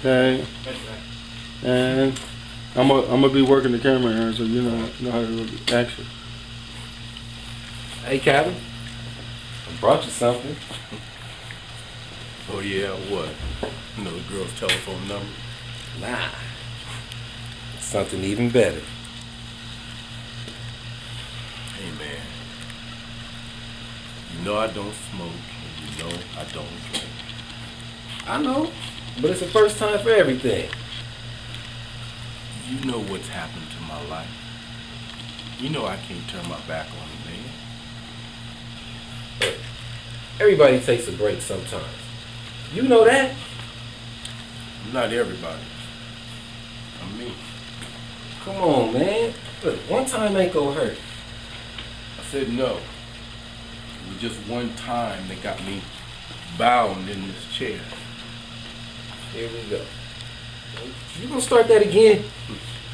Okay. And I'm gonna be working the camera here, so you know how to action. Hey, Captain. I brought you something. Oh yeah, what? You know the girl's telephone number? Nah. Something even better. Hey man, you know I don't smoke, and you know I don't drink. I know, but it's the first time for everything. You know what's happened to my life. You know I can't turn my back on a man. But everybody takes a break sometimes. You know that? Not everybody. I mean, Come on, man. Look, one time ain't gonna hurt. I said no. It was just one time that got me bound in this chair. Here we go. You gonna start that again?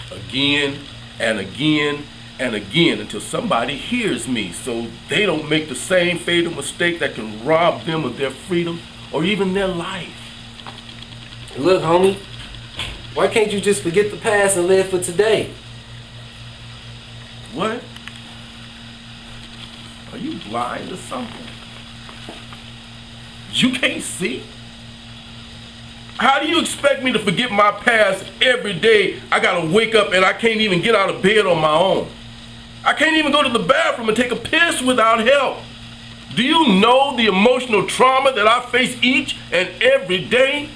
Again and again and again until somebody hears me so they don't make the same fatal mistake that can rob them of their freedom or even their life. Look, homie, why can't you just forget the past and live for today? What? Are you blind or something? You can't see? How do you expect me to forget my past every day? I gotta wake up and I can't even get out of bed on my own. I can't even go to the bathroom and take a piss without help. Do you know the emotional trauma that I face each and every day?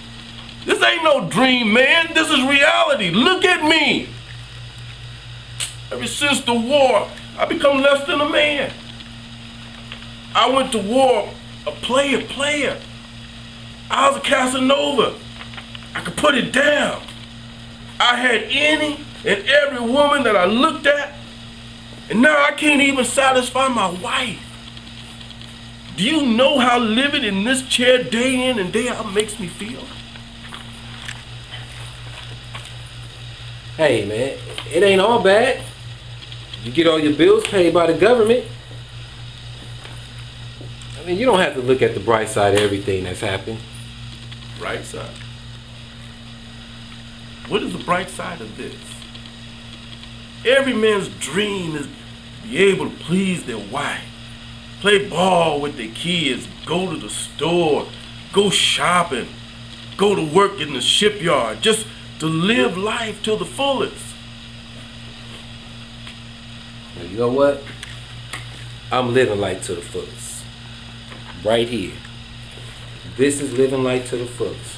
This ain't no dream, man. This is reality. Look at me. Ever since the war, I've become less than a man. I went to war a player. I was a Casanova. I could put it down. I had any and every woman that I looked at, and now I can't even satisfy my wife. Do you know how living in this chair day in and day out makes me feel? Hey, man, it ain't all bad. You get all your bills paid by the government. I mean, you don't have to look at the bright side of everything that's happened. Bright side? What is the bright side of this? Every man's dream is to be able to please their wife, play ball with their kids, go to the store, go shopping, go to work in the shipyard, just to live life to the fullest. Now, you know what? I'm living life to the fullest. Right here. This is living life to the fullest.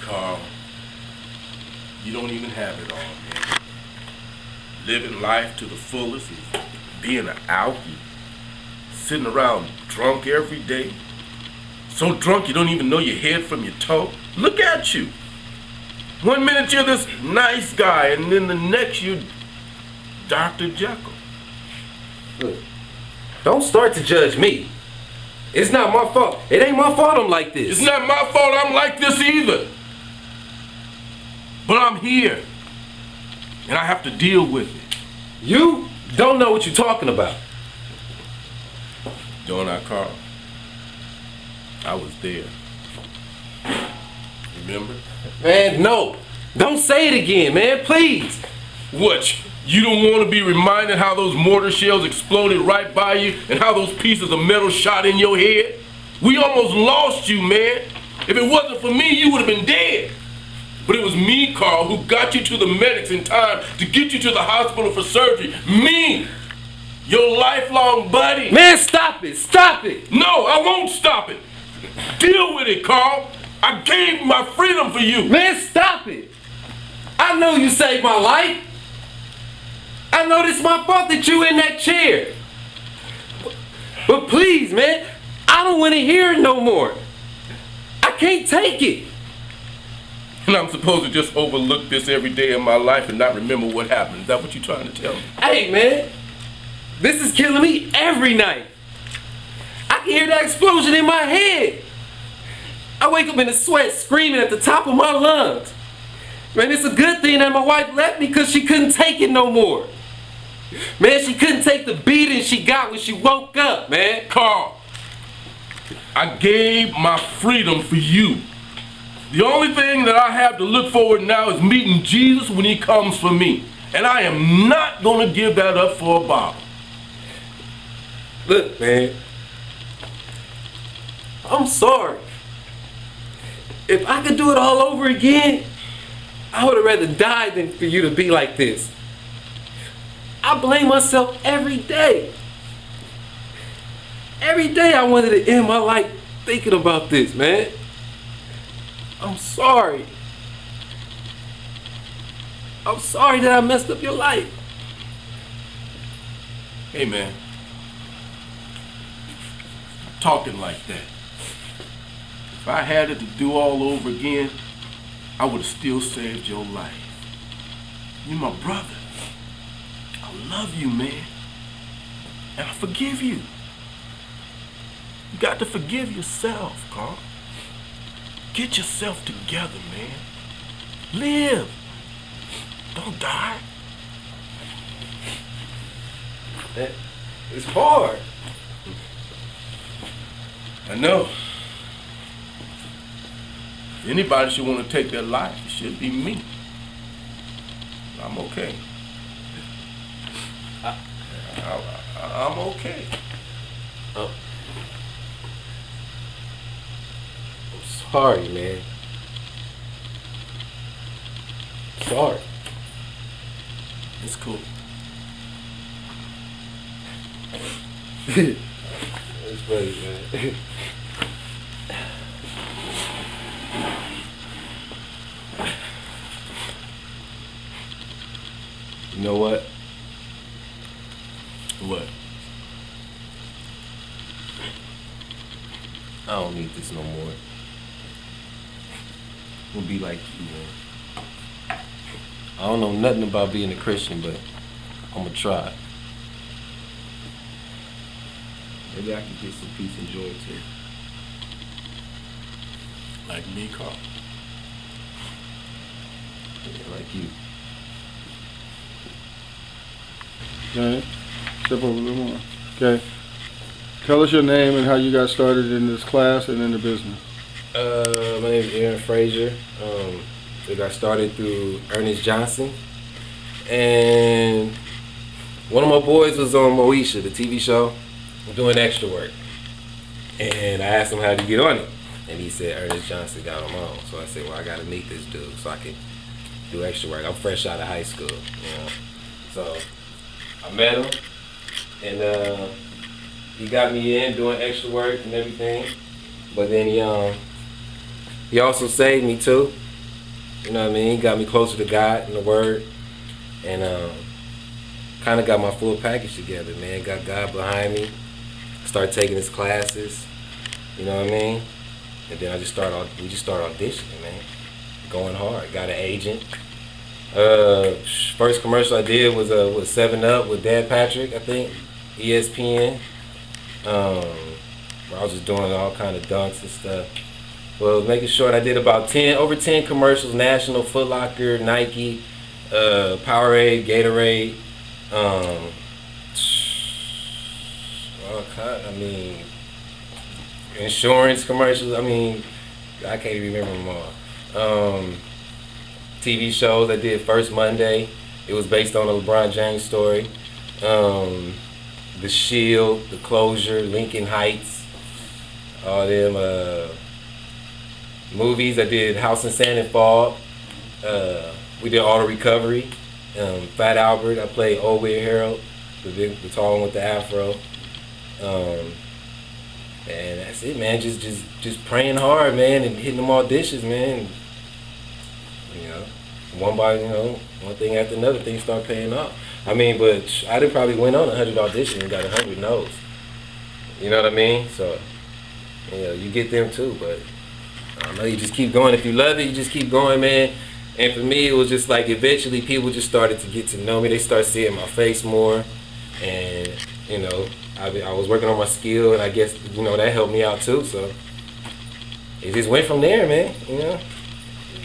Carl, you don't even have it all, man. Living life to the fullest is being an alkie, sitting around drunk every day. So drunk you don't even know your head from your toe. Look at you. One minute you're this nice guy, and then the next you're Dr. Jekyll. Look, don't start to judge me. It's not my fault. It ain't my fault I'm like this. It's not my fault I'm like this either. But I'm here, and I have to deal with it. You don't know what you're talking about. Don't I, Carl? I was there. Remember? Man, no. Don't say it again, man, please. What? You don't want to be reminded how those mortar shells exploded right by you and how those pieces of metal shot in your head? We almost lost you, man. If it wasn't for me, you would have been dead. But it was me, Carl, who got you to the medics in time to get you to the hospital for surgery. Me, your lifelong buddy. Man, stop it. Stop it. No, I won't stop it. Deal with it, Carl. I gave my freedom for you. Man, stop it. I know you saved my life. I know it's my fault that you in that chair. But please, man, I don't want to hear it no more. I can't take it. And I'm supposed to just overlook this every day of my life and not remember what happened. Is that what you're trying to tell me? Hey, man, this is killing me every night. I can hear that explosion in my head. I wake up in a sweat screaming at the top of my lungs. Man, it's a good thing that my wife left me because she couldn't take it no more. Man, she couldn't take the beating she got when she woke up, man. Carl, I gave my freedom for you. The only thing that I have to look forward now is meeting Jesus when he comes for me. And I am not going to give that up for a bottle. Look, man. I'm sorry. If I could do it all over again, I would have rather died than for you to be like this. I blame myself every day. Every day I wanted to end my life thinking about this, man. I'm sorry. I'm sorry that I messed up your life. Hey, man. Talking like that. If I had it to do all over again, I would have still saved your life. You're my brother. I love you, man. And I forgive you. You got to forgive yourself, Carl. Get yourself together, man. Live. Don't die. It's hard. I know. If anybody should want to take their life, it should be me. I'm okay. I'm okay. I'm sorry, man. Sorry. It's cool. It's funny, man. You know what? What? I don't need this no more. I'm gonna be like you, man. I don't know nothing about being a Christian, but I'm gonna try. Maybe I can get some peace and joy too. Like me, Carl. Yeah, like you. Okay. Step over a little more. Okay. Tell us your name and how you got started in this class and in the business. My name is Aaron Frazier. I got started through Ernest Johnson. And one of my boys was on Moesha, the TV show, doing extra work. And I asked him how to get on it. And he said Ernest Johnson got him on. So I said, well, I got to meet this dude so I can do extra work. I'm fresh out of high school, you know. So I met him, and he got me in doing extra work and everything. But then he also saved me too. You know what I mean? He got me closer to God and the Word, and kind of got my full package together, man. Got God behind me. Started taking his classes. You know what I mean? And then we just started auditioning, man. Going hard. Got an agent. First commercial I did was 7-Up with Dad Patrick, I think, ESPN. Where I was just doing all kind of dunks and stuff. Well, making short, I did about over 10 commercials: National, Foot Locker, Nike, Powerade, Gatorade. I mean, insurance commercials. I mean, I can't even remember them all. TV shows I did First Monday. It was based on a LeBron James story. The Shield, The Closure, Lincoln Heights, all them movies. I did House and Sand and Fog. We did Auto Recovery. Fat Albert, I played Old Weird Harold, the tall one with the afro. And that's it, man. Just praying hard, man, and hitting them auditions, man. You know, one thing after another, things start paying off. I mean, but I done probably went on 100 auditions and got 100 no's. You know what I mean? So, you know, you get them too, but I don't know, you just keep going. If you love it, you just keep going, man. And for me, it was just like eventually people just started to get to know me. They started seeing my face more, and you know, I was working on my skill, and I guess, you know, that helped me out too. So it just went from there, man. You know.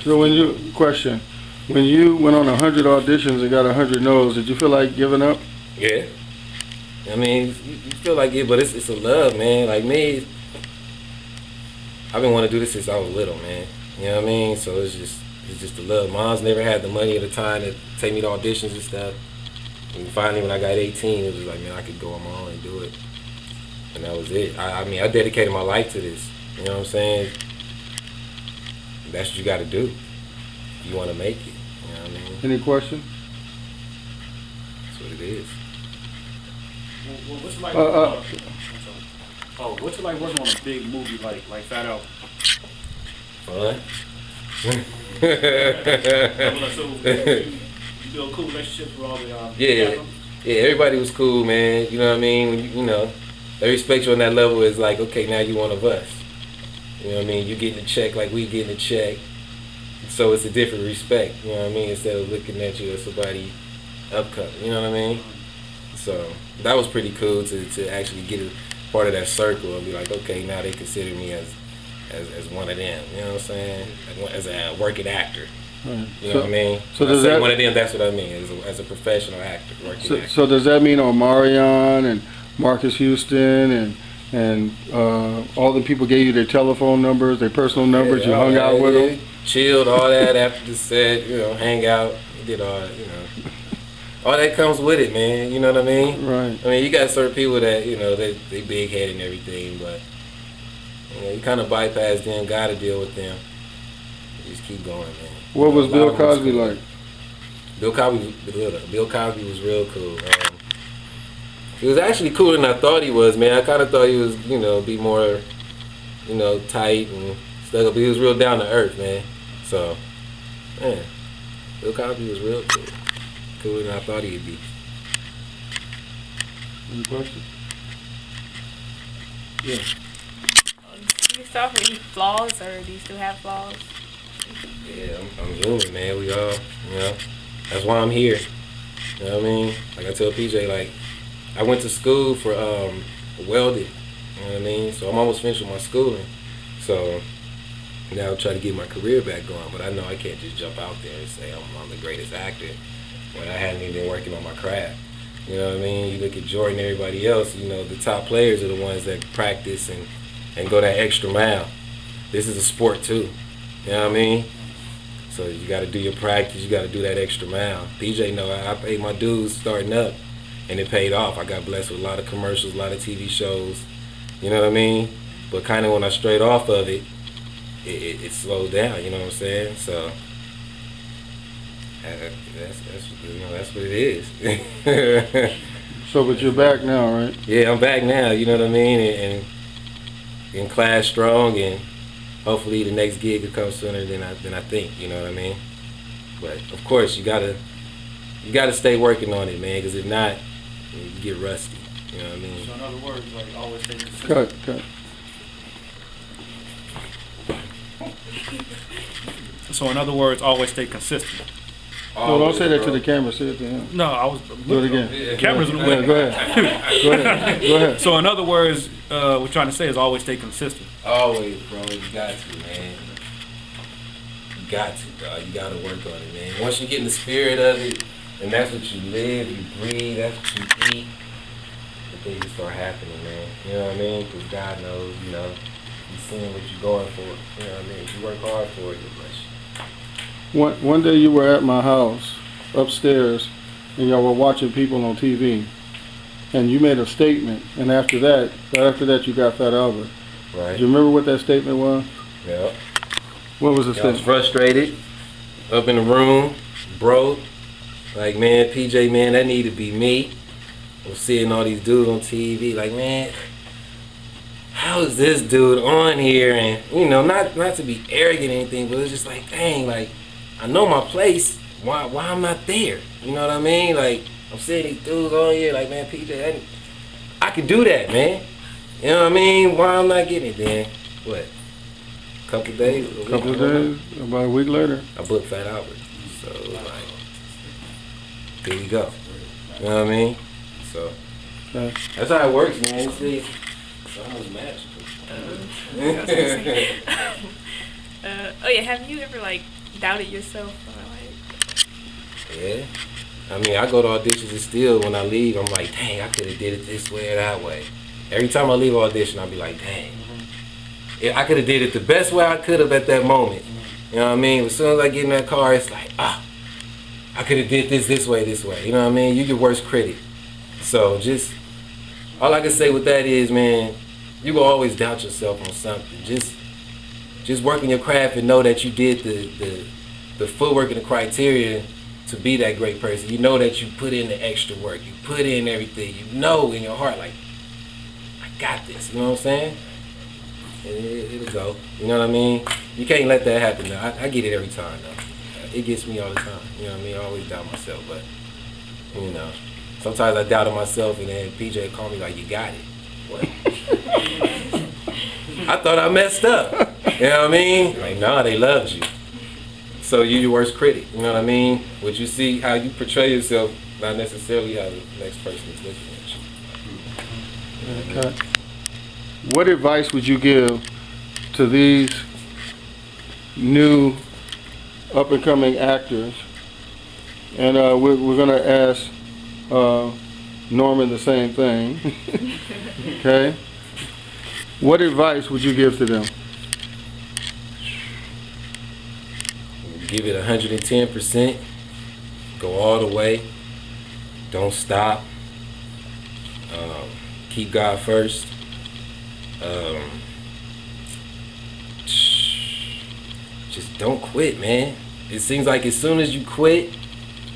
So when you went on 100 auditions and got 100 no's, did you feel like giving up? Yeah. I mean, you feel like it, but it's a love, man. Like me, I've been wanting to do this since I was little, man. You know what I mean? So it's just the love. Mom's never had the money at the time to take me to auditions and stuff. And finally, when I got 18, it was like, man, I could go on my own and do it. And that was it. I mean, I dedicated my life to this. You know what I'm saying? That's what you got to do if you want to make it. You know what I mean? Any question? That's what it is. Well, what's it like? What's it like working on a big movie like Fat Albert? Fun. So you build cool relationships with all the Yeah, everybody was cool, man. You know what I mean? When you know, they respect you on that level. It's like, okay, now you one of us. You know what I mean? You getting a check like we getting a check. So it's a different respect. You know what I mean? Instead of looking at you as somebody upcoming. You know what I mean? So that was pretty cool to actually get a part of that circle and be like, okay, now they consider me as one of them. You know what I'm saying? As a working actor. Right. You know what I mean? So when does I say that, one of them, that's what I mean. As a professional actor, working actor. So does that mean Omarion and Marcus Houston and all the people gave you their telephone numbers, their personal numbers, you hung out with them? Chilled, all that after the set, you know, hang out, did all that, you know. All that comes with it, man, you know what I mean? Right. I mean, you got certain people that, you know, they big headed and everything, but you know, you kind of bypass them, gotta deal with them. You just keep going, man. What was Bill Cosby like? Bill Cosby was real cool. He was actually cooler than I thought he was, man. I kind of thought he was, you know, be more, you know, tight and stuck up. But he was real down to earth, man. So, man, Bill Cosby was real cool. Cooler than I thought he'd be. Any questions? Yeah. Do you still have any flaws, or do you still have flaws? Yeah, I'm human, man. We all, you know, that's why I'm here. You know what I mean? Like I tell PJ, like, I went to school for welding. You know what I mean? So I'm almost finished with my schooling. So now I'll try to get my career back going. But I know I can't just jump out there and say I'm the greatest actor when I hadn't even been working on my craft. You know what I mean? You look at Jordan and everybody else, you know, the top players are the ones that practice and go that extra mile. This is a sport too. You know what I mean? So you got to do your practice. You got to do that extra mile. PJ know I paid my dues starting up, and it paid off. I got blessed with a lot of commercials, a lot of TV shows. You know what I mean? But kind of when I strayed off of it, it slowed down. You know what I'm saying? So that's what it is. So, but you're back now, right? Yeah, I'm back now. You know what I mean? And in class strong, and hopefully the next gig will come sooner than I think. You know what I mean? But of course, you gotta stay working on it, man. Because if not, you get rusty. You know what I mean? So in other words, like always stay consistent. Cut. So in other words, always stay consistent. No, don't say that to the camera. Say it to him. No, I was. Do it again. The camera's in the way. Yeah, go ahead. Go ahead. So in other words, we're trying to say is always stay consistent. Always, bro. You got to, man. You got to, dog. You got to work on it, man. Once you get in the spirit of it, and that's what you live, you breathe, that's what you eat, the things start happening, man. You know what I mean? Because God knows, you know, He's seeing what you're going for. You know what I mean? If you work hard for it, He'll bless you. One day you were at my house upstairs, and y'all were watching people on TV, and you made a statement, and after that you got Fat Albert. Right. Do you remember what that statement was? Yeah. What was the I was statement? frustrated, up in the room, broke. Like, man, PJ, man, that need to be me. I'm seeing all these dudes on TV, like, man, how is this dude on here? And, you know, not to be arrogant or anything, but it's just like, dang, like, I know my place. Why I'm not there? You know what I mean? Like, I'm seeing these dudes on here, like, man, PJ, I could do that, man. You know what I mean? Why I'm not getting it then? What? Couple days? Couple of days, about a week later. I booked Fat Albert. So, like, here we go. You know what I mean? So, Okay. that's how it works, man. It's almost magical. Oh yeah, have you ever like doubted yourself? Or, like... Yeah. I mean, I go to auditions and still when I leave, I'm like, dang, I could have did it this way or that way. Every time I leave an audition, I'll be like, dang. I could have did it the best way I could have at that moment. You know what I mean? As soon as I get in that car, it's like, I could have did this way. You know what I mean? You your worst critic. So just, all I can say with that is, man, you will always doubt yourself on something. Just work in your craft and know that you did the footwork and the criteria to be that great person. You know that you put in the extra work. You put in everything. You know in your heart, like, I got this. You know what I'm saying? It'll go. You know what I mean? You can't let that happen though. I get it every time though. It gets me all the time. You know what I mean? I always doubt myself, but you know, sometimes I doubted myself, and then PJ called me like, "You got it." What? I thought I messed up. You know what I mean? Like, nah, they loved you. So you're your worst critic. You know what I mean? What you see, how you portray yourself, not necessarily how the next person is looking at you. Okay. What advice would you give to these new up-and-coming actors? And we're going to ask Norman the same thing. Okay? What advice would you give to them? Give it 110%. Go all the way. Don't stop. Keep God first. Just don't quit, man. It seems like as soon as you quit,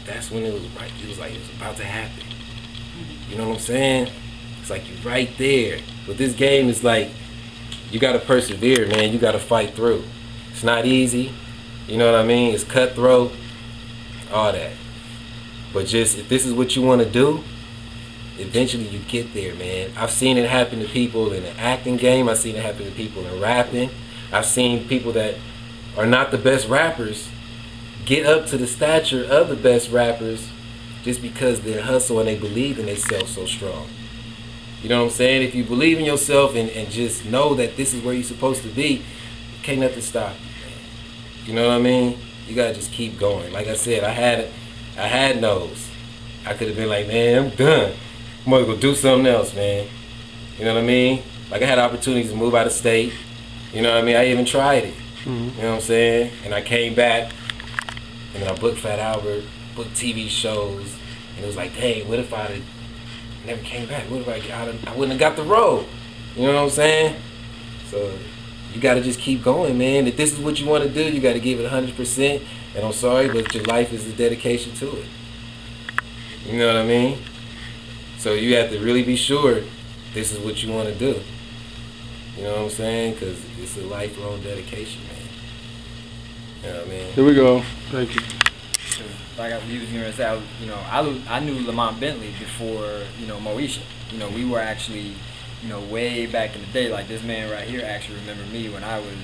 that's when it was right. It was like it was about to happen. You know what I'm saying? It's like you're right there. But this game is like, you gotta persevere, man. You gotta fight through. It's not easy. You know what I mean? It's cutthroat, all that. But just, if this is what you want to do, eventually you get there, man. I've seen it happen to people in the acting game. I've seen it happen to people in rapping. I've seen people that are not the best rappers get up to the stature of the best rappers just because they hustle and they believe in themselves so strong. You know what I'm saying? If you believe in yourself and just know that this is where you're supposed to be, can't nothing stop you. You know what I mean? You gotta just keep going. Like I said, I had no's. I could have been like, man, I'm done. I'm gonna go do something else, man. You know what I mean? Like, I had opportunities to move out of state. You know what I mean? I even tried it. You know what I'm saying? And I came back, and then I booked Fat Albert, booked TV shows, and it was like, dang, what if I never came back? What if I wouldn't have got the role? You know what I'm saying? So you gotta just keep going, man. If this is what you want to do, you gotta give it 100%. And I'm sorry, but your life is a dedication to it. You know what I mean? So you have to really be sure this is what you want to do. You know what I'm saying? Because it's a lifelong dedication, man. You know what I mean? Here we go. Thank you. Like we was gonna say, you know, I knew Lamont Bentley before, you know, Moesha. You know, we were actually, you know, way back in the day. Like, this man right here actually remembered me when I was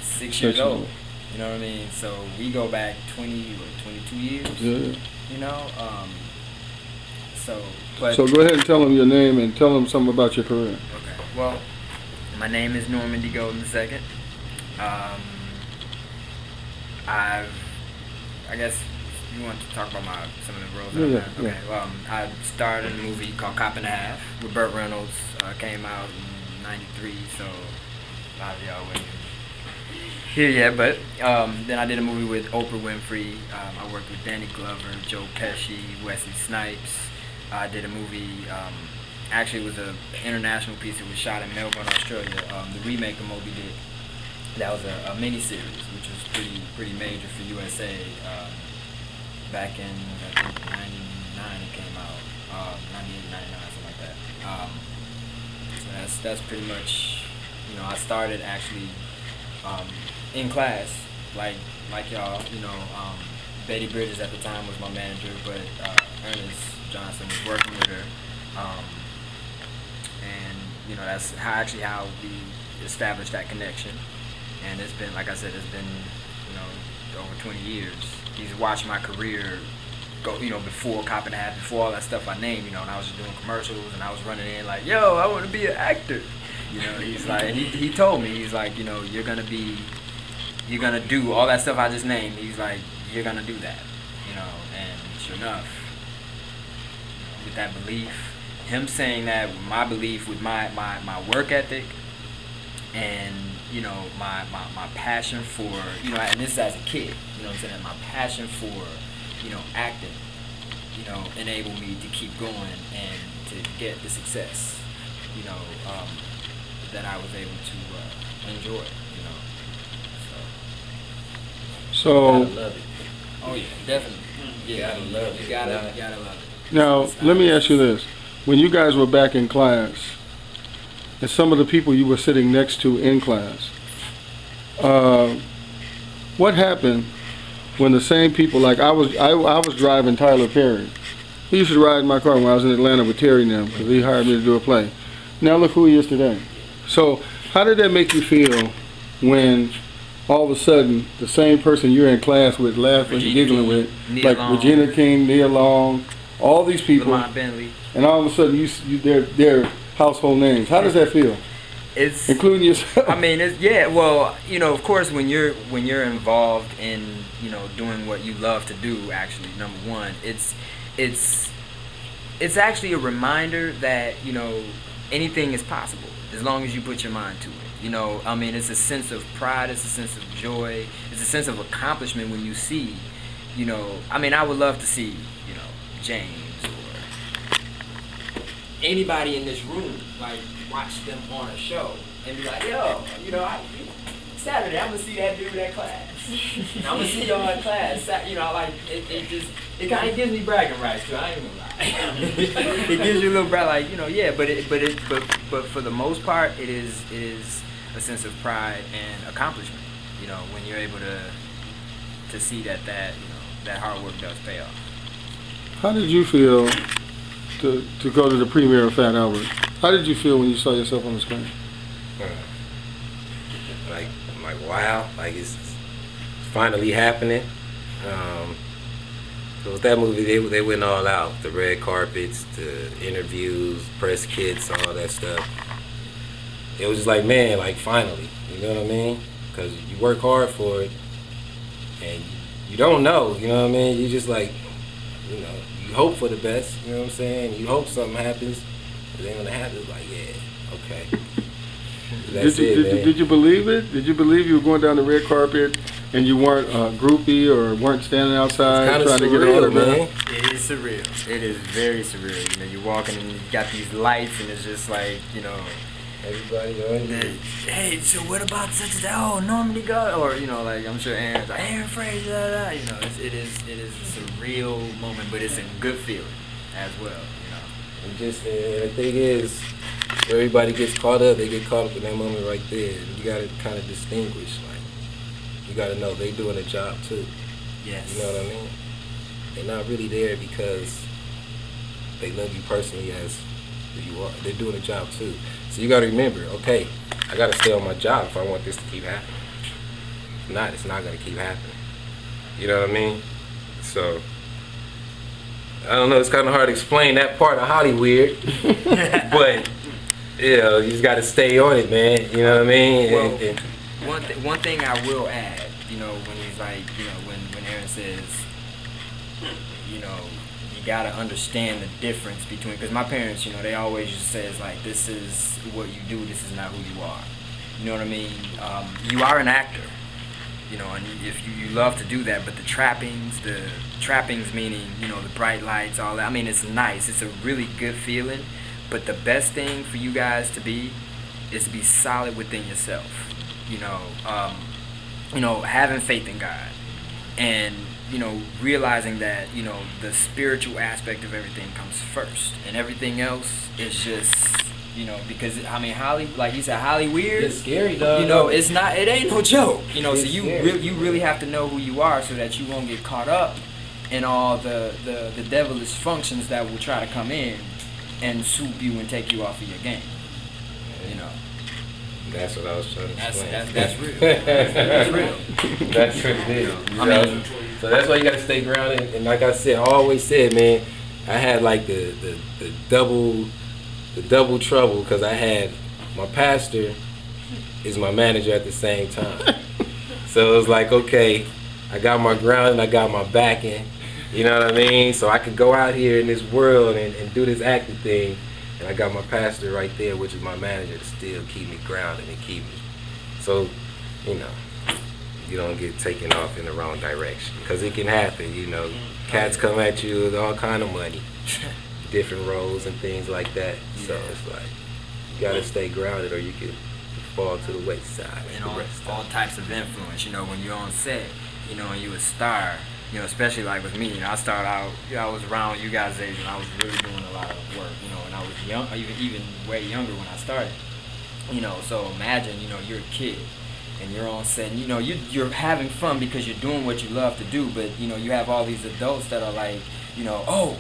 6 years old. You know what I mean? So we go back 22 years. Yeah. You know, so go ahead and tell them your name and tell them something about your career. Okay. Well, my name is Norman D. Golden II. I guess you want to talk about some of the roles I've had. Okay. Well, I starred in a movie called Cop and a Half with Burt Reynolds. Came out in '93, so a lot of y'all wouldn't hear yet. But then I did a movie with Oprah Winfrey. I worked with Danny Glover, Joe Pesci, Wesley Snipes. I did a movie. Actually, it was an international piece. It was shot in Melbourne, Australia. The remake of Moby Dick. That was a mini-series, which was pretty major for USA. Back in, I think, 99 it came out. 98, 99, something like that. So that's pretty much, you know, I started actually in class, like y'all, you know. Betty Bridges at the time was my manager, but Ernest Johnson was working with her. And, you know, that's how we established that connection. And it's been, like I said, it's been, you know, over 20 years. He's watched my career go, you know, before Cop and a Half, before all that stuff I named, you know, and I was just doing commercials, and I was running in like, yo, I want to be an actor. You know, he's like, and he told me, he's like, you know, you're gonna do all that stuff I just named. He's like, you're gonna do that, you know. And sure enough, you know, with that belief, him saying that, with my belief, with my work ethic, and you know my passion for, you know, and this is as a kid, you know what I'm saying, my passion for, you know, acting, you know, enabled me to keep going and to get the success, you know, that I was able to enjoy, you know. So I love it. Oh yeah, definitely. Yeah, Gotta love it. you gotta love it. now, let me ask you this: when you guys were back in class, and some of the people you were sitting next to in class, what happened when the same people, like I was driving Tyler Perry. He used to ride in my car when I was in Atlanta with Terry and them because he hired me to do a play. Now look who he is today. So how did that make you feel when all of a sudden the same person you're in class with, laughing, giggling with, like Regina King, Nia Long, all these people, and all of a sudden they're household names. How does that feel? It's including yourself. I mean, it's, yeah. Well, you know, of course, when you're involved in, you know, doing what you love to do, actually, number one, it's actually a reminder that, you know, anything is possible as long as you put your mind to it. You know, I mean, it's a sense of pride, it's a sense of joy, it's a sense of accomplishment when you see, you know, I mean, I would love to see, you know, James or anybody in this room, like, watch them on a show and be like, yo, you know, Saturday I'm gonna see that dude at class. I'm gonna see y'all at class. You know, like it kind of gives me bragging rights too. I ain't gonna lie. It gives you a little brag, like, you know, yeah. But for the most part, it is a sense of pride and accomplishment. You know, when you're able to see that you know, that hard work does pay off. How did you feel to go to the premiere of Fat Albert? How did you feel when you saw yourself on the screen? Like wow, like it's finally happening. So with that movie, they went all out. The red carpets, the interviews, press kits, all that stuff. It was just like, man, like finally, you know what I mean? Because you work hard for it, and you don't know, you know what I mean? You just like, you know, you hope for the best, you know what I'm saying? You hope something happens, but then when it happens, like, yeah, okay. Did you believe it? Did you believe you were going down the red carpet and you weren't a groupie or weren't standing outside trying to get an autograph? It is surreal. It is very surreal. You know, you're walking and you got these lights and it's just like, you know, everybody on you. Hey, so what about such a, oh, Normandy God, or, you know, like, I'm sure Aaron's like, Aaron Fraser, you know, it is a surreal moment, but it's a good feeling as well, you know. And just, the thing is, everybody gets caught up, they get caught up in that moment right there. And you gotta kind of distinguish, like, you gotta know they doing a job too. Yes. You know what I mean? They're not really there because they love you personally as who you are. They're doing a job too. So you gotta remember, okay, I gotta stay on my job if I want this to keep happening. If not, it's not gonna keep happening. You know what I mean? So, I don't know, it's kind of hard to explain that part of Hollywood, but yeah, you just got to stay on it, man. You know what I mean? Well, one thing I will add, you know, when he's like, you know, when Aaron says, you know, you got to understand the difference between, because my parents, you know, they always just says like, this is what you do, this is not who you are. You know what I mean? You are an actor, you know, and if you love to do that, but the trappings meaning, you know, the bright lights, all that, I mean, it's nice. It's a really good feeling. But the best thing for you guys to be is to be solid within yourself. You know, having faith in God, and, you know, realizing that, you know, the spiritual aspect of everything comes first, and everything else is just, you know, because I mean, like you said, Hollywood. It's scary, dog. You know, it ain't no joke. You know, so you really have to know who you are so that you won't get caught up in all the devilish functions that will try to come in and swoop you and take you off of your game. You know. That's what I was trying to explain. That's real. That's real. That's what it is. I mean, so that's why you gotta stay grounded. And like I said, I always said, man, I had like the double trouble because I had my pastor is my manager at the same time. So it was like, okay, I got my ground and I got my backing. You know what I mean? So I could go out here in this world and do this acting thing. And I got my pastor right there, which is my manager, to still keep me grounded and keep me. So, you know, you don't get taken off in the wrong direction. Because it can happen, you know. Cats come at you with all kind of money, different roles and things like that. So it's like, you got to stay grounded or you can fall to the wayside. And all types of influence, you know, when you're on set, you know, and you a star, you know, especially like with me, you know, I started out, you know, I was around you guys' age and I was really doing a lot of work, you know, and I was young, even way younger when I started, you know, so imagine, you know, you're a kid and you're on set and, you know, you're having fun because you're doing what you love to do, but, you know, you have all these adults that are like, you know, oh,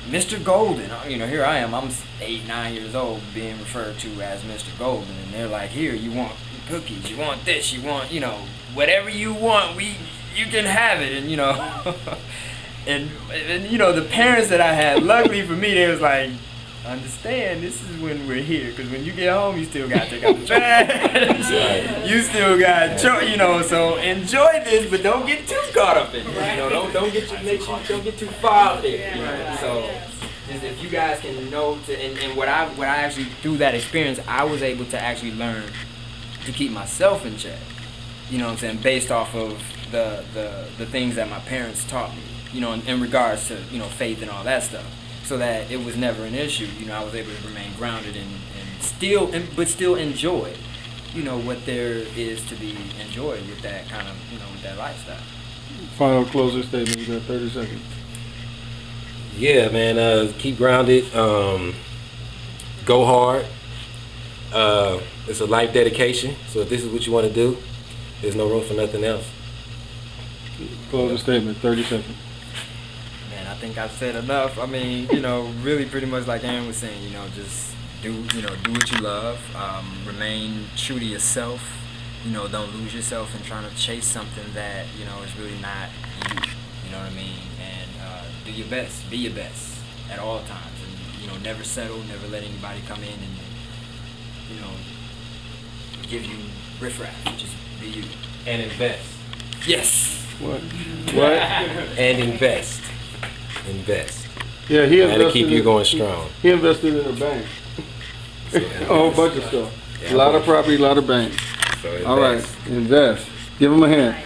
Mr. Golden, you know, here I am, I'm 8, 9 years old being referred to as Mr. Golden, and they're like, here, you want cookies, you want this, you want, you know, whatever you want, you can have it, and, you know, and, you know, the parents that I had, luckily for me, they was like, understand, this is when we're here, because when you get home, you still got to take out the trash, you still got, you know, so enjoy this, but don't get too caught up in it, you know, don't get too far out there, you know, so just if you guys can know, and what I actually, through that experience, I was able to actually learn to keep myself in check, you know what I'm saying, based off of the things that my parents taught me, you know, in regards to, you know, faith and all that stuff. So that it was never an issue, you know, I was able to remain grounded but still enjoy, you know, what there is to be enjoyed with that kind of, you know, with that lifestyle. Final closing statement, you got 30 seconds. Yeah, man, keep grounded, go hard. It's a life dedication, so if this is what you want to do, there's no room for nothing else. Closing statement, 30 seconds. I think I've said enough. I mean, you know, really pretty much like Aaron was saying, you know, just do what you love, remain true to yourself, you know, don't lose yourself in trying to chase something that, you know, is really not you know what I mean, and do your best, be your best at all times, and, you know, never settle, never let anybody come in and, you know, give you riffraff, just be you. And invest. Yes. What? And invest. Invest. Yeah, he invested. That'll keep you going strong. He invested in a bank. A whole bunch of stuff. Yeah, A lot of property, a lot of bank. So all right, invest. Give him a hand.